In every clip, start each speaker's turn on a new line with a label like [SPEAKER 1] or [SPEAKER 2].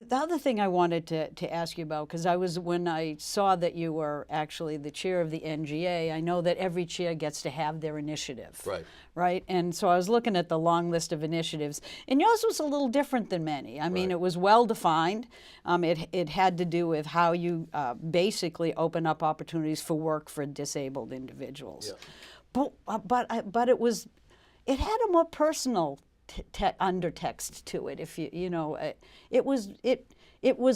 [SPEAKER 1] The other thing I wanted to ask you about, because when I saw that you were actually the chair of the NGA, I know that every chair gets to have their initiative.
[SPEAKER 2] Right.
[SPEAKER 1] Right? And so I was looking at the long list of initiatives, and yours was a little different than many. I mean,
[SPEAKER 2] Right.
[SPEAKER 1] it was well defined. It had to do with how you basically open up opportunities for work for disabled individuals.
[SPEAKER 2] Yeah.
[SPEAKER 1] But it had a more personal undertext to it. If you know, it was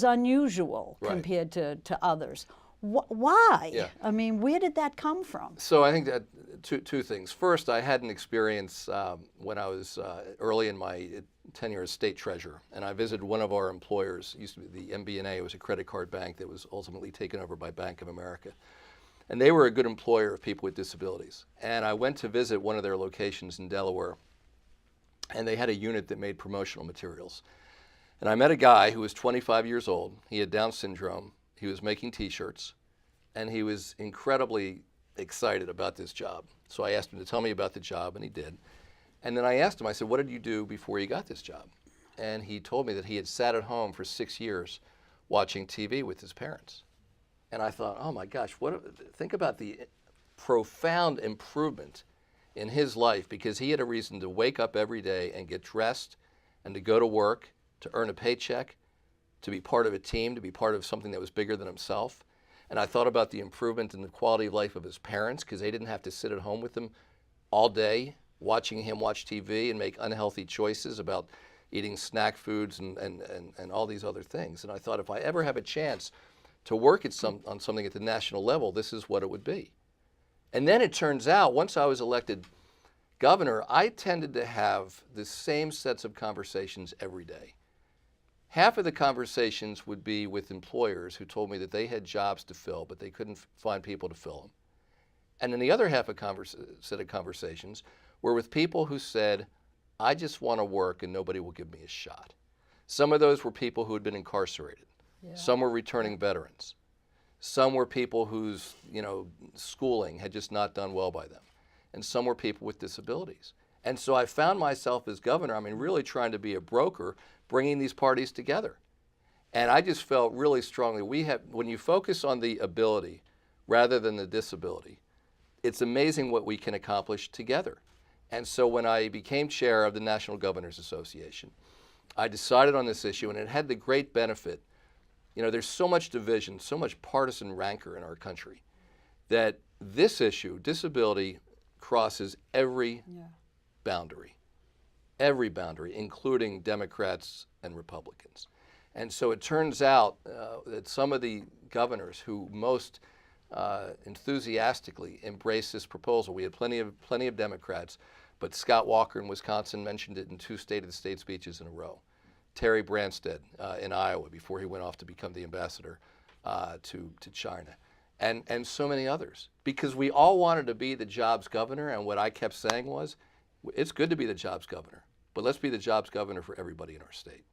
[SPEAKER 1] unusual
[SPEAKER 2] Right.
[SPEAKER 1] compared to others. Why?
[SPEAKER 2] Yeah.
[SPEAKER 1] I mean, where did that come from?
[SPEAKER 2] So I think that two things. First, I had an experience when I was early in my tenure as state treasurer, and I visited one of our employers. It used to be the MBNA. It was a credit card bank that was ultimately taken over by Bank of America. And they were a good employer of people with disabilities. And I went to visit one of their locations in Delaware, and they had a unit that made promotional materials. And I met a guy who was 25 years old. He had Down syndrome. He was making T-shirts, and he was incredibly excited about this job. So I asked him to tell me about the job, and he did. And then I asked him, I said, what did you do before you got this job? And he told me that he had sat at home for 6 years watching TV with his parents. And I thought, oh my gosh, think about the profound improvement in his life, because he had a reason to wake up every day and get dressed and to go to work, to earn a paycheck, to be part of a team, to be part of something that was bigger than himself. And I thought about the improvement in the quality of life of his parents, because they didn't have to sit at home with him all day watching him watch TV and make unhealthy choices about eating snack foods and all these other things. And I thought, if I ever have a chance to work on something at the national level, this is what it would be. And then it turns out, once I was elected governor, I tended to have the same sets of conversations every day. Half of the conversations would be with employers who told me that they had jobs to fill, but they couldn't find people to fill them. And then the other half of set of conversations were with people who said, I just want to work and nobody will give me a shot. Some of those were people who had been incarcerated. Yeah. Some were returning veterans. Some were people whose schooling had just not done well by them. And some were people with disabilities. And so I found myself as governor, really trying to be a broker, bringing these parties together. And I just felt really strongly, when you focus on the ability rather than the disability, it's amazing what we can accomplish together. And so when I became chair of the National Governors Association, I decided on this issue, and it had the great benefit. There's so much division, so much partisan rancor in our country, that this issue, disability, crosses every boundary, including Democrats and Republicans. And so it turns out that some of the governors who most enthusiastically embraced this proposal, we had plenty of Democrats, but Scott Walker in Wisconsin mentioned it in 2 State of the State speeches in a row. Terry Branstad in Iowa before he went off to become the ambassador to China, and so many others. Because we all wanted to be the jobs governor, and what I kept saying was, it's good to be the jobs governor, but let's be the jobs governor for everybody in our state.